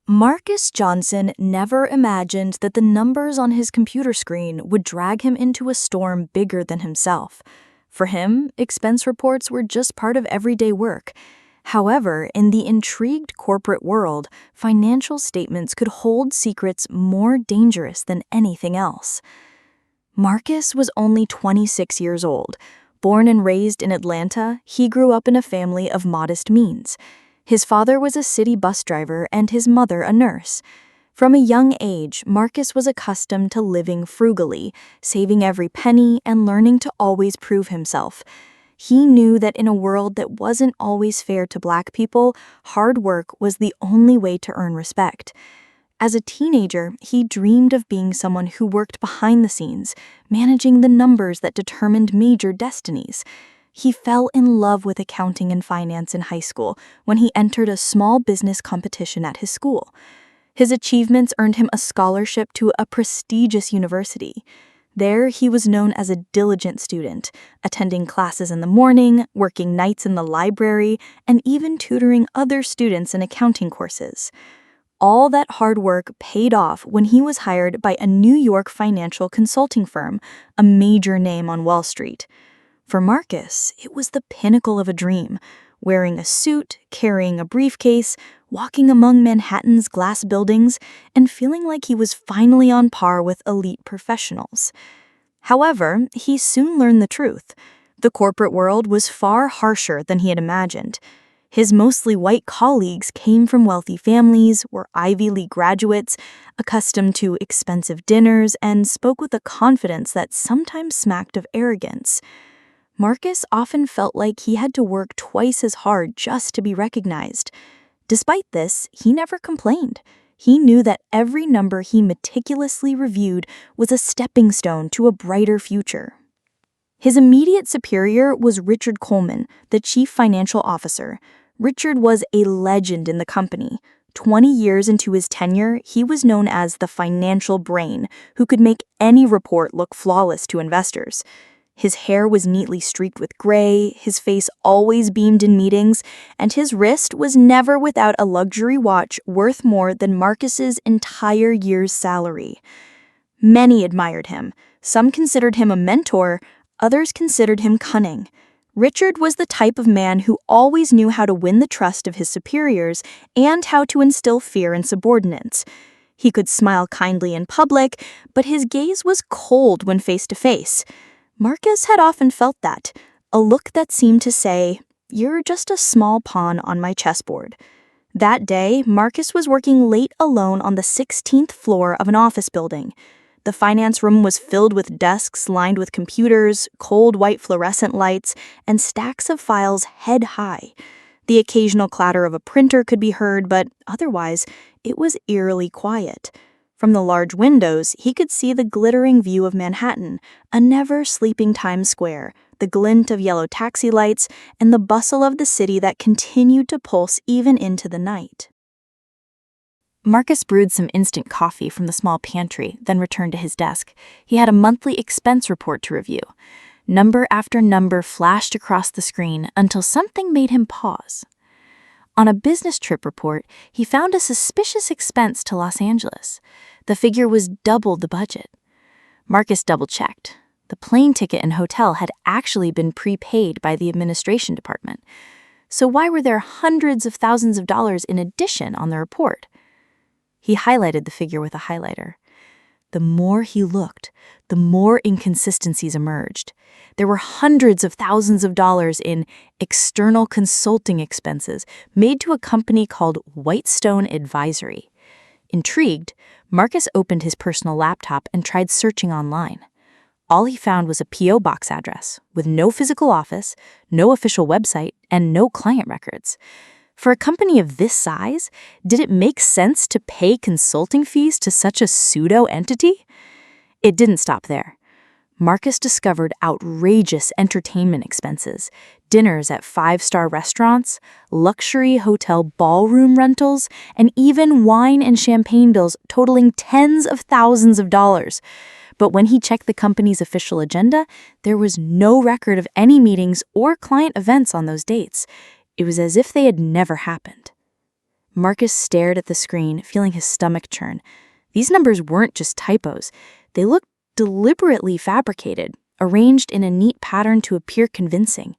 Marcus Johnson never imagined that the numbers on his computer screen would drag him into a storm bigger than himself. For him, expense reports were just part of everyday work. However, in the intrigued corporate world, financial statements could hold secrets more dangerous than anything else. Marcus was only 26 years old. Born and raised in Atlanta, he grew up in a family of modest means. His father was a city bus driver and his mother a nurse. From a young age, Marcus was accustomed to living frugally, saving every penny and learning to always prove himself. He knew that in a world that wasn't always fair to Black people, hard work was the only way to earn respect. As a teenager, he dreamed of being someone who worked behind the scenes, managing the numbers that determined major destinies. He fell in love with accounting and finance in high school when he entered a small business competition at his school. His achievements earned him a scholarship to a prestigious university. There, he was known as a diligent student, attending classes in the morning, working nights in the library, and even tutoring other students in accounting courses. All that hard work paid off when he was hired by a New York financial consulting firm, a major name on Wall Street. For Marcus, it was the pinnacle of a dream, wearing a suit, carrying a briefcase, walking among Manhattan's glass buildings, and feeling like he was finally on par with elite professionals. However, he soon learned the truth. The corporate world was far harsher than he had imagined. His mostly white colleagues came from wealthy families, were Ivy League graduates, accustomed to expensive dinners, and spoke with a confidence that sometimes smacked of arrogance. Marcus often felt like he had to work twice as hard just to be recognized. Despite this, he never complained. He knew that every number he meticulously reviewed was a stepping stone to a brighter future. His immediate superior was Richard Coleman, the chief financial officer. Richard was a legend in the company. 20 years into his tenure, he was known as the financial brain, who could make any report look flawless to investors. His hair was neatly streaked with gray, his face always beamed in meetings, and his wrist was never without a luxury watch worth more than Marcus's entire year's salary. Many admired him. Some considered him a mentor, others considered him cunning. Richard was the type of man who always knew how to win the trust of his superiors and how to instill fear in subordinates. He could smile kindly in public, but his gaze was cold when face to face. Marcus had often felt that, a look that seemed to say, "You're just a small pawn on my chessboard." That day, Marcus was working late alone on the 16th floor of an office building. The finance room was filled with desks lined with computers, cold white fluorescent lights, and stacks of files head high. The occasional clatter of a printer could be heard, but otherwise, it was eerily quiet. From the large windows, he could see the glittering view of Manhattan, a never-sleeping Times Square, the glint of yellow taxi lights, and the bustle of the city that continued to pulse even into the night. Marcus brewed some instant coffee from the small pantry, then returned to his desk. He had a monthly expense report to review. Number after number flashed across the screen until something made him pause. On a business trip report, he found a suspicious expense to Los Angeles. The figure was double the budget. Marcus double-checked. The plane ticket and hotel had actually been prepaid by the administration department. So why were there hundreds of thousands of dollars in addition on the report? He highlighted the figure with a highlighter. The more he looked, the more inconsistencies emerged. There were hundreds of thousands of dollars in external consulting expenses made to a company called Whitestone Advisory. Intrigued, Marcus opened his personal laptop and tried searching online. All he found was a P.O. box address, with no physical office, no official website, and no client records. For a company of this size, did it make sense to pay consulting fees to such a pseudo-entity? It didn't stop there. Marcus discovered outrageous entertainment expenses, dinners at five-star restaurants, luxury hotel ballroom rentals, and even wine and champagne bills totaling tens of thousands of dollars. But when he checked the company's official agenda, there was no record of any meetings or client events on those dates. It was as if they had never happened. Marcus stared at the screen, feeling his stomach churn. These numbers weren't just typos. They looked deliberately fabricated, arranged in a neat pattern to appear convincing.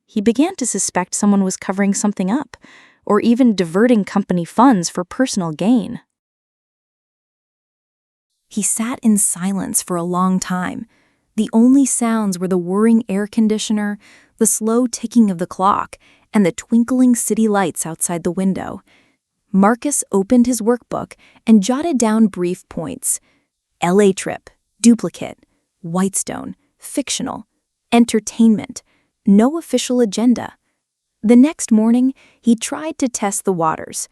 He began to suspect someone was covering something up, or even diverting company funds for personal gain. He sat in silence for a long time. The only sounds were the whirring air conditioner, the slow ticking of the clock, and the twinkling city lights outside the window. Marcus opened his workbook and jotted down brief points. LA trip, duplicate, Whitestone, fictional, entertainment, no official agenda. The next morning, he tried to test the waters.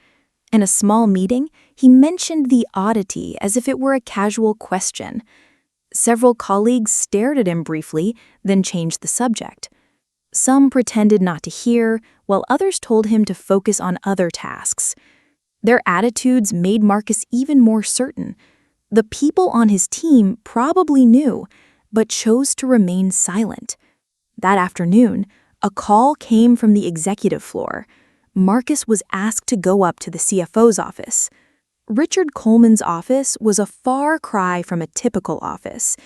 In a small meeting, he mentioned the oddity as if it were a casual question. Several colleagues stared at him briefly, then changed the subject. Some pretended not to hear, while others told him to focus on other tasks. Their attitudes made Marcus even more certain. The people on his team probably knew, but chose to remain silent. That afternoon, a call came from the executive floor. Marcus was asked to go up to the CFO's office. Richard Coleman's office was a far cry from a typical office.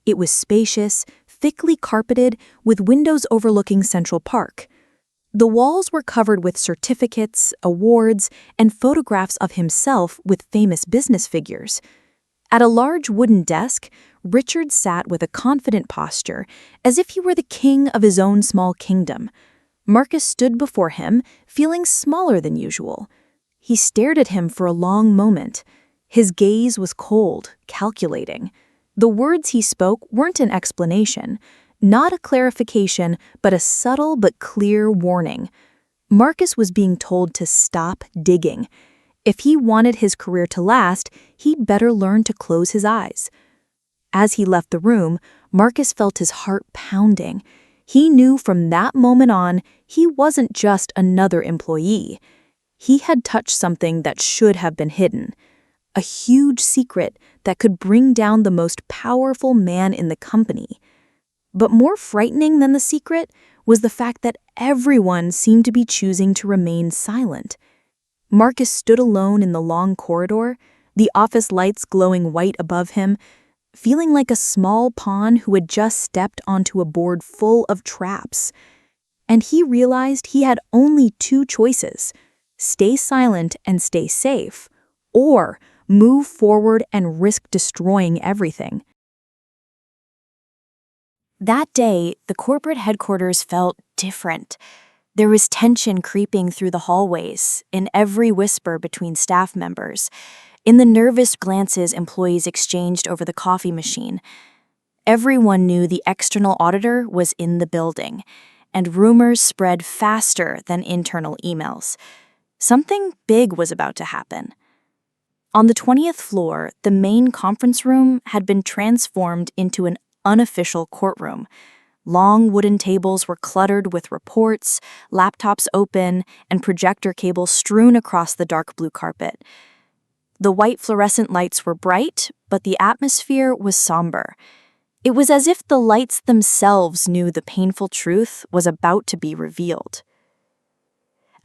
It was spacious, thickly carpeted, with windows overlooking Central Park. The walls were covered with certificates, awards, and photographs of himself with famous business figures. At a large wooden desk, Richard sat with a confident posture, as if he were the king of his own small kingdom. Marcus stood before him, feeling smaller than usual. He stared at him for a long moment. His gaze was cold, calculating. The words he spoke weren't an explanation, not a clarification, but a subtle but clear warning. Marcus was being told to stop digging. If he wanted his career to last, he'd better learn to close his eyes. As he left the room, Marcus felt his heart pounding. He knew from that moment on, he wasn't just another employee. He had touched something that should have been hidden. A huge secret that could bring down the most powerful man in the company. But more frightening than the secret was the fact that everyone seemed to be choosing to remain silent. Marcus stood alone in the long corridor, the office lights glowing white above him, feeling like a small pawn who had just stepped onto a board full of traps. And he realized he had only two choices: stay silent and stay safe, or move forward and risk destroying everything. That day, the corporate headquarters felt different. There was tension creeping through the hallways, in every whisper between staff members, in the nervous glances employees exchanged over the coffee machine. Everyone knew the external auditor was in the building, and rumors spread faster than internal emails. Something big was about to happen. On the 20th floor, the main conference room had been transformed into an unofficial courtroom. Long wooden tables were cluttered with reports, laptops open, and projector cables strewn across the dark blue carpet. The white fluorescent lights were bright, but the atmosphere was somber. It was as if the lights themselves knew the painful truth was about to be revealed.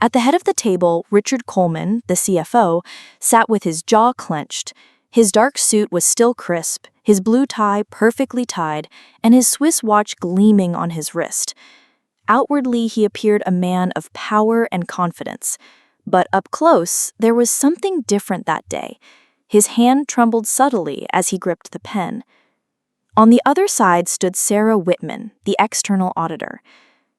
At the head of the table, Richard Coleman, the CFO, sat with his jaw clenched. His dark suit was still crisp, his blue tie perfectly tied, and his Swiss watch gleaming on his wrist. Outwardly, he appeared a man of power and confidence. But up close, there was something different that day. His hand trembled subtly as he gripped the pen. On the other side stood Sarah Whitman, the external auditor.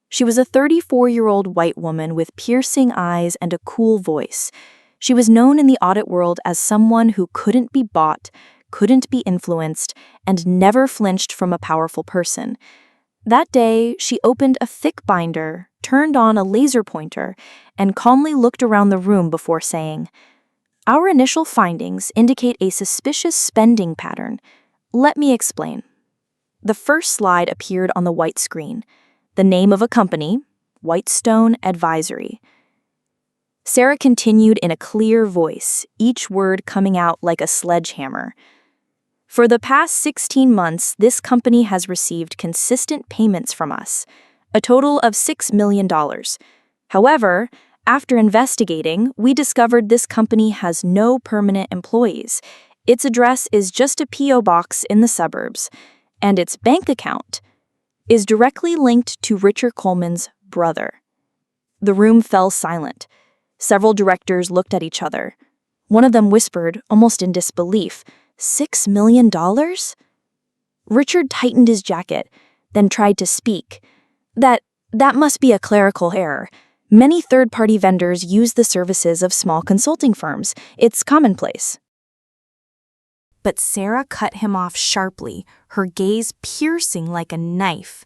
She was a 34-year-old white woman with piercing eyes and a cool voice. She was known in the audit world as someone who couldn't be bought, couldn't be influenced, and never flinched from a powerful person. That day, she opened a thick binder, turned on a laser pointer, and calmly looked around the room before saying, "Our initial findings indicate a suspicious spending pattern. Let me explain." The first slide appeared on the white screen. The name of a company, Whitestone Advisory. Sarah continued in a clear voice, each word coming out like a sledgehammer. "For the past 16 months, this company has received consistent payments from us, a total of $6 million. However, After investigating, we discovered this company has no permanent employees. Its address is just a P.O. box in the suburbs, and its bank account is directly linked to Richard Coleman's brother. The room fell silent. Several directors looked at each other. One of them whispered, almost in disbelief, $6 million? Richard tightened his jacket, then tried to speak. That must be a clerical error. Many third-party vendors use the services of small consulting firms. It's commonplace. But Sarah cut him off sharply, her gaze piercing like a knife.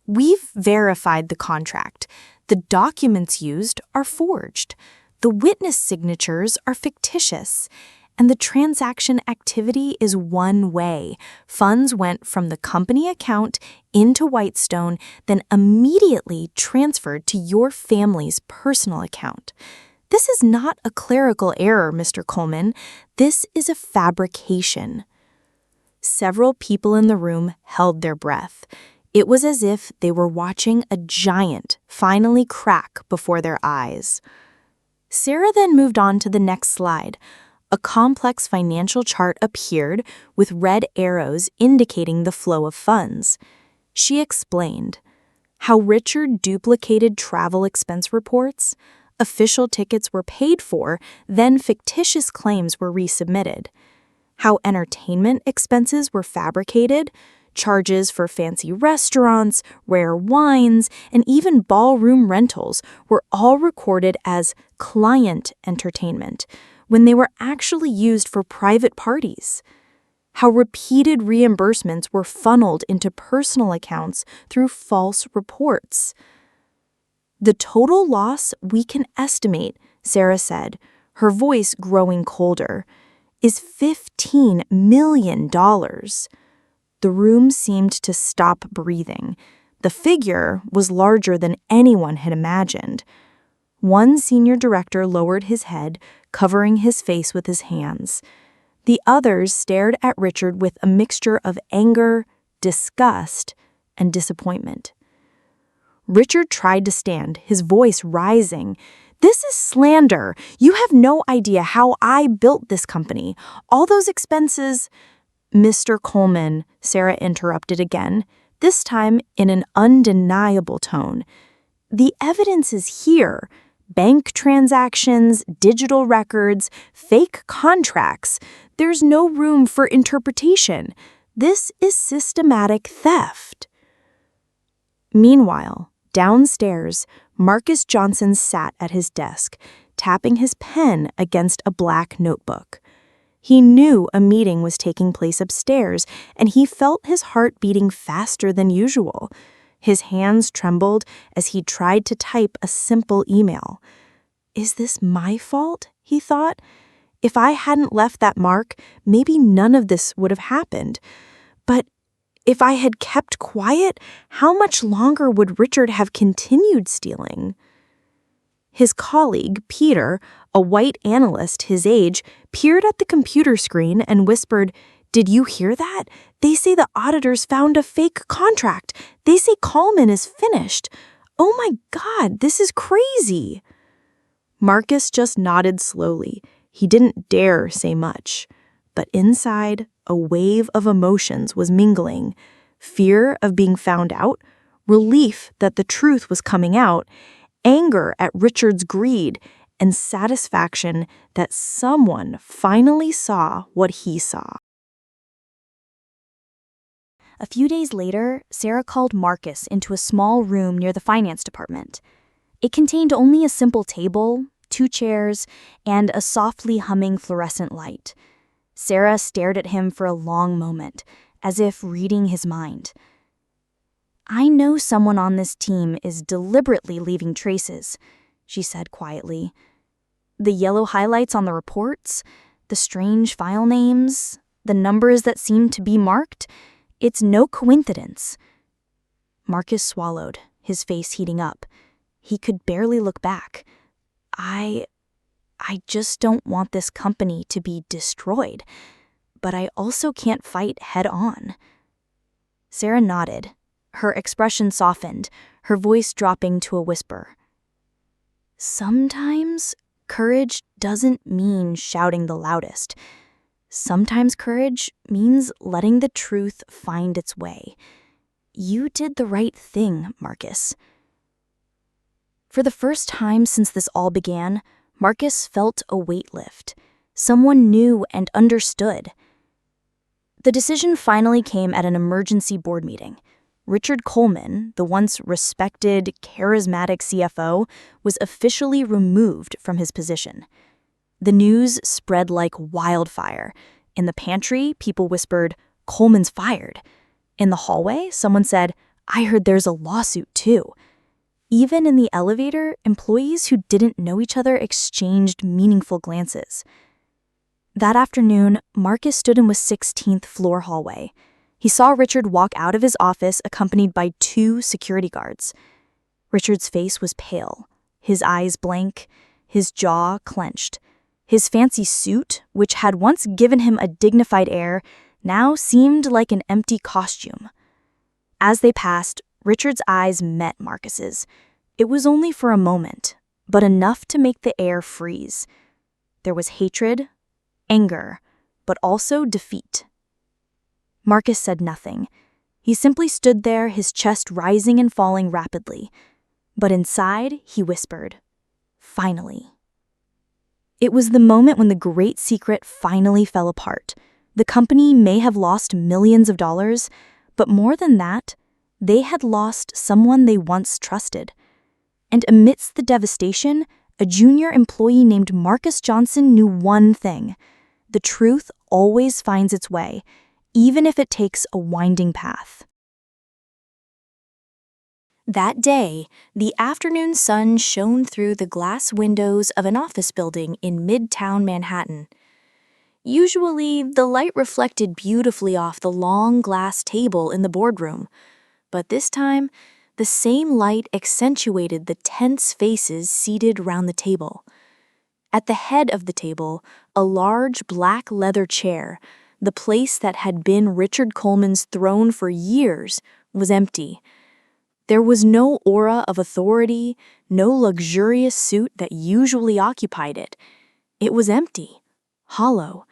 We've verified the contract. The documents used are forged. The witness signatures are fictitious. And the transaction activity is one way. Funds went from the company account into Whitestone, then immediately transferred to your family's personal account. This is not a clerical error, Mr. Coleman. This is a fabrication. Several people in the room held their breath. It was as if they were watching a giant finally crack before their eyes. Sarah then moved on to the next slide. A complex financial chart appeared with red arrows indicating the flow of funds. She explained how Richard duplicated travel expense reports, official tickets were paid for, then fictitious claims were resubmitted, how entertainment expenses were fabricated, charges for fancy restaurants, rare wines, and even ballroom rentals were all recorded as client entertainment, when they were actually used for private parties, how repeated reimbursements were funneled into personal accounts through false reports. The total loss we can estimate, Sarah said, her voice growing colder, is $15 million. The room seemed to stop breathing. The figure was larger than anyone had imagined. One senior director lowered his head, covering his face with his hands. The others stared at Richard with a mixture of anger, disgust, and disappointment. Richard tried to stand, his voice rising. "This is slander. You have no idea how I built this company. All those expenses—" "Mr. Coleman," Sarah interrupted again, this time in an undeniable tone. "The evidence is here. Bank transactions, digital records, fake contracts. There's no room for interpretation. This is systematic theft." Meanwhile, downstairs, Marcus Johnson sat at his desk, tapping his pen against a black notebook. He knew a meeting was taking place upstairs, and he felt his heart beating faster than usual. His hands trembled as he tried to type a simple email. "Is this my fault?" he thought. "If I hadn't left that mark, maybe none of this would have happened. But if I had kept quiet, how much longer would Richard have continued stealing?" His colleague, Peter, a white analyst his age, peered at the computer screen and whispered, "Did you hear that? They say the auditors found a fake contract. They say Coleman is finished. Oh my God, this is crazy." Marcus just nodded slowly. He didn't dare say much. But inside, a wave of emotions was mingling. Fear of being found out, relief that the truth was coming out, anger at Richard's greed, and satisfaction that someone finally saw what he saw. A few days later, Sarah called Marcus into a small room near the finance department. It contained only a simple table, 2 chairs, and a softly humming fluorescent light. Sarah stared at him for a long moment, as if reading his mind. "I know someone on this team is deliberately leaving traces," she said quietly. "The yellow highlights on the reports, the strange file names, the numbers that seem to be marked, it's no coincidence." Marcus swallowed, his face heating up. He could barely look back. I just don't want this company to be destroyed, but I also can't fight head on." Sarah nodded. Her expression softened, her voice dropping to a whisper. Sometimes courage doesn't mean shouting the loudest. Sometimes courage means letting the truth find its way. You did the right thing, Marcus. For the first time since this all began, Marcus felt a weight lift. Someone knew and understood. The decision finally came at an emergency board meeting. Richard Coleman, the once respected, charismatic CFO, was officially removed from his position. The news spread like wildfire. In the pantry, people whispered, "Coleman's fired." In the hallway, someone said, "I heard there's a lawsuit too." Even in the elevator, employees who didn't know each other exchanged meaningful glances. That afternoon, Marcus stood in the 16th floor hallway. He saw Richard walk out of his office accompanied by 2 security guards. Richard's face was pale, his eyes blank, his jaw clenched. His fancy suit, which had once given him a dignified air, now seemed like an empty costume. As they passed, Richard's eyes met Marcus's. It was only for a moment, but enough to make the air freeze. There was hatred, anger, but also defeat. Marcus said nothing. He simply stood there, his chest rising and falling rapidly. But inside, he whispered, "Finally." It was the moment when the great secret finally fell apart. The company may have lost millions of dollars, but more than that, they had lost someone they once trusted. And amidst the devastation, a junior employee named Marcus Johnson knew one thing: the truth always finds its way, even if it takes a winding path. That day, the afternoon sun shone through the glass windows of an office building in Midtown Manhattan. Usually, the light reflected beautifully off the long glass table in the boardroom, but this time, the same light accentuated the tense faces seated around the table. At the head of the table, a large black leather chair, the place that had been Richard Coleman's throne for years, was empty. There was no aura of authority, no luxurious suit that usually occupied it. It was empty, hollow,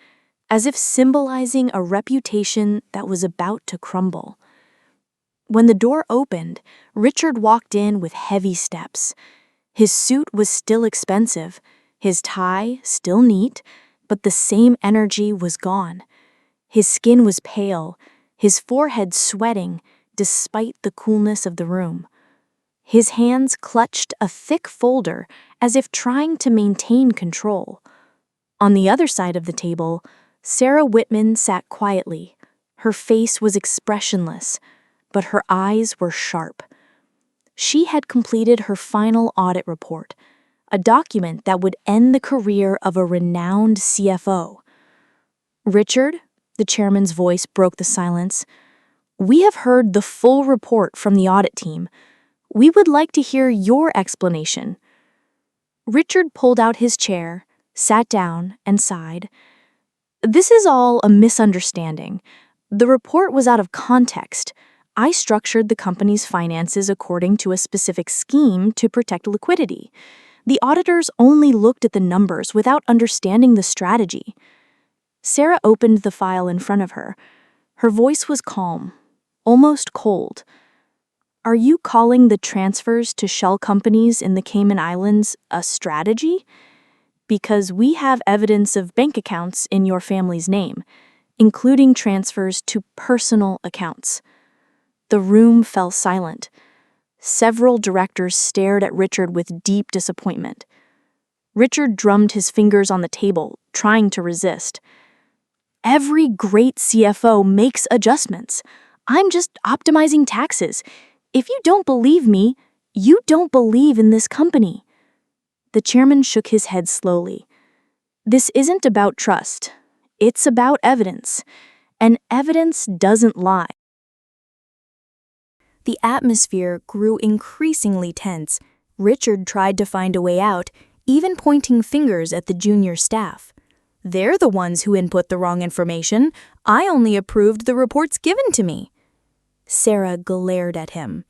as if symbolizing a reputation that was about to crumble. When the door opened, Richard walked in with heavy steps. His suit was still expensive, his tie still neat, but the same energy was gone. His skin was pale, his forehead sweating, despite the coolness of the room. His hands clutched a thick folder as if trying to maintain control. On the other side of the table, Sarah Whitman sat quietly. Her face was expressionless, but her eyes were sharp. She had completed her final audit report, a document that would end the career of a renowned CFO. "Richard," the chairman's voice broke the silence, "we have heard the full report from the audit team. We would like to hear your explanation." Richard pulled out his chair, sat down, and sighed. "This is all a misunderstanding. The report was out of context. I structured the company's finances according to a specific scheme to protect liquidity. The auditors only looked at the numbers without understanding the strategy." Sarah opened the file in front of her. Her voice was calm, almost cold. "Are you calling the transfers to shell companies in the Cayman Islands a strategy? Because we have evidence of bank accounts in your family's name, including transfers to personal accounts." The room fell silent. Several directors stared at Richard with deep disappointment. Richard drummed his fingers on the table, trying to resist. "Every great CFO makes adjustments. I'm just optimizing taxes. If you don't believe me, you don't believe in this company." The chairman shook his head slowly. "This isn't about trust. It's about evidence. And evidence doesn't lie." The atmosphere grew increasingly tense. Richard tried to find a way out, even pointing fingers at the junior staff. "They're the ones who input the wrong information. I only approved the reports given to me." Sarah glared at him.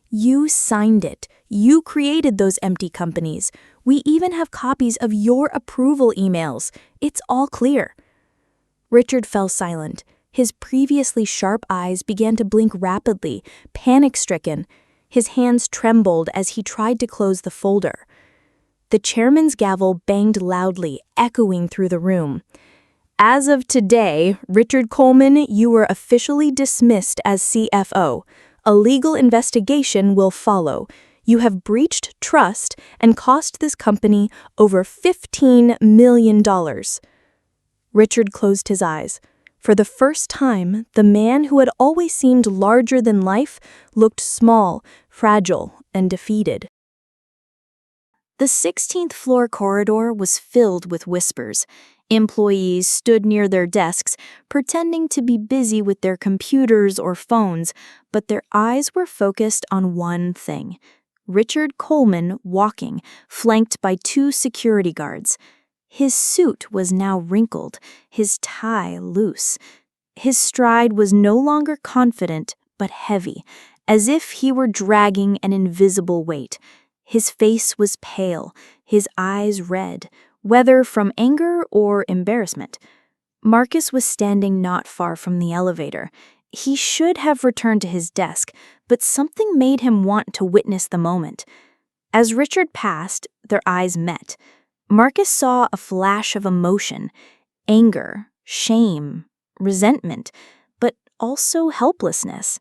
"You signed it. You created those empty companies. We even have copies of your approval emails. It's all clear." Richard fell silent. His previously sharp eyes began to blink rapidly, panic-stricken. His hands trembled as he tried to close the folder. The chairman's gavel banged loudly, echoing through the room. "As of today, Richard Coleman, you were officially dismissed as CFO. A legal investigation will follow. You have breached trust and cost this company over $15 million. Richard closed his eyes. For the first time, the man who had always seemed larger than life looked small, fragile, and defeated. The 16th floor corridor was filled with whispers. Employees stood near their desks, pretending to be busy with their computers or phones, but their eyes were focused on one thing: Richard Coleman walking, flanked by 2 security guards. His suit was now wrinkled, his tie loose. His stride was no longer confident, but heavy, as if he were dragging an invisible weight. His face was pale, his eyes red, whether from anger or embarrassment. Marcus was standing not far from the elevator. He should have returned to his desk, but something made him want to witness the moment. As Richard passed, their eyes met. Marcus saw a flash of emotion: anger, shame, resentment, but also helplessness.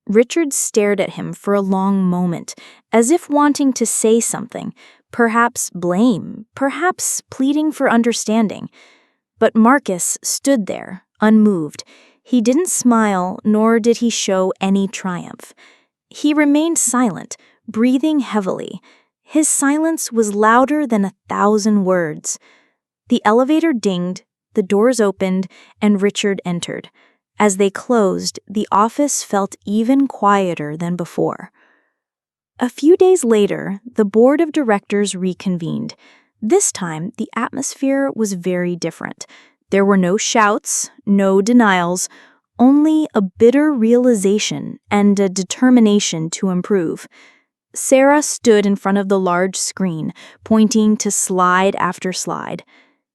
Richard stared at him for a long moment, as if wanting to say something, perhaps blame, perhaps pleading for understanding. But Marcus stood there, unmoved. He didn't smile, nor did he show any triumph. He remained silent, breathing heavily. His silence was louder than 1,000 words. The elevator dinged, the doors opened, and Richard entered. As they closed, the office felt even quieter than before. A few days later, the board of directors reconvened. This time, the atmosphere was very different. There were no shouts, no denials, only a bitter realization and a determination to improve. Sarah stood in front of the large screen, pointing to slide after slide.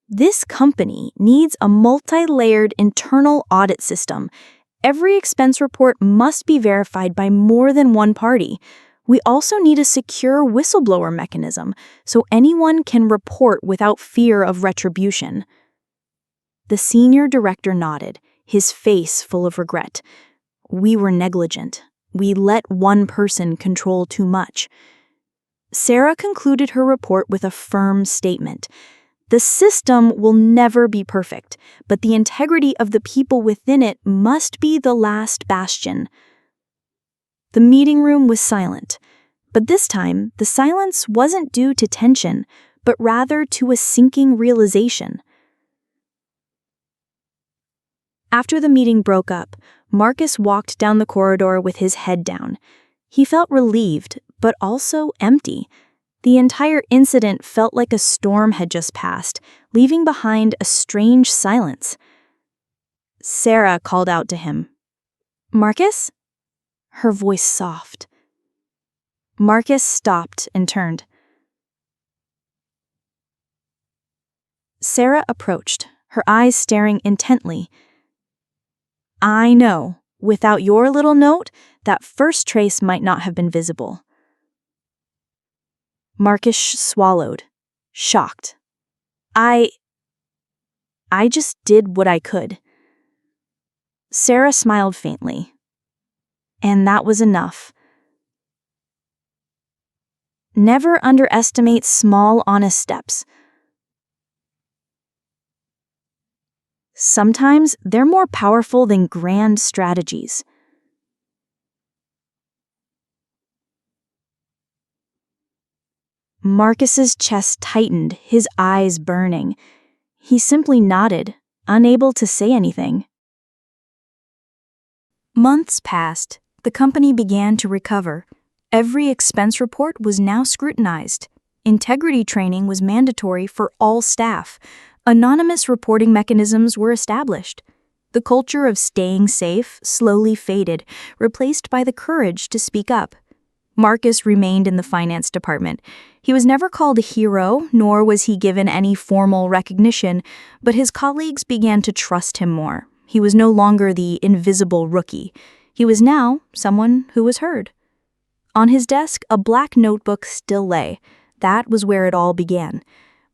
"This company needs a multi-layered internal audit system. Every expense report must be verified by more than one party. We also need a secure whistleblower mechanism so anyone can report without fear of retribution." The senior director nodded, his face full of regret. "We were negligent. We let one person control too much." Sarah concluded her report with a firm statement. "The system will never be perfect, but the integrity of the people within it must be the last bastion." The meeting room was silent, but this time the silence wasn't due to tension, but rather to a sinking realization. After the meeting broke up, Marcus walked down the corridor with his head down. He felt relieved, but also empty. The entire incident felt like a storm had just passed, leaving behind a strange silence. Sarah called out to him. "Marcus?" Her voice soft. Marcus stopped and turned. Sarah approached, her eyes staring intently. "I know, without your little note, that first trace might not have been visible." Marcus swallowed, shocked. I just did what I could." Sarah smiled faintly. "And that was enough." Never underestimate small, honest steps. Sometimes they're more powerful than grand strategies. Marcus's chest tightened, his eyes burning. He simply nodded, unable to say anything. Months passed. The company began to recover. Every expense report was now scrutinized. Integrity training was mandatory for all staff. Anonymous reporting mechanisms were established. The culture of staying safe slowly faded, replaced by the courage to speak up. Marcus remained in the finance department. He was never called a hero, nor was he given any formal recognition, but his colleagues began to trust him more. He was no longer the invisible rookie. He was now someone who was heard. On his desk, a black notebook still lay. That was where it all began.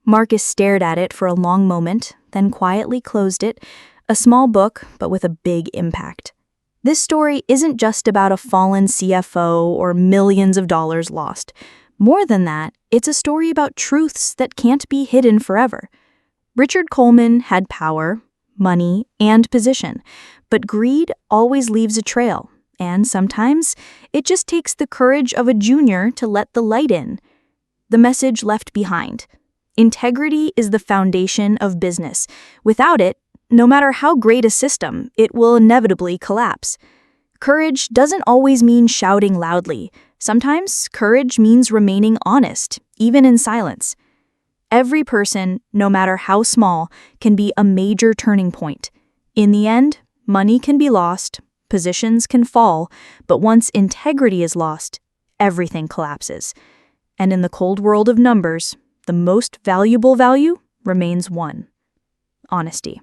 Marcus stared at it for a long moment, then quietly closed it. A small book, but with a big impact. This story isn't just about a fallen CFO or millions of dollars lost. More than that, it's a story about truths that can't be hidden forever. Richard Coleman had power, money, and position, but greed always leaves a trail, and sometimes it just takes the courage of a junior to let the light in. The message left behind. Integrity is the foundation of business. Without it, no matter how great a system, it will inevitably collapse. Courage doesn't always mean shouting loudly. Sometimes courage means remaining honest, even in silence. Every person, no matter how small, can be a major turning point. In the end, money can be lost, positions can fall, but once integrity is lost, everything collapses. And in the cold world of numbers, the most valuable value remains one: honesty.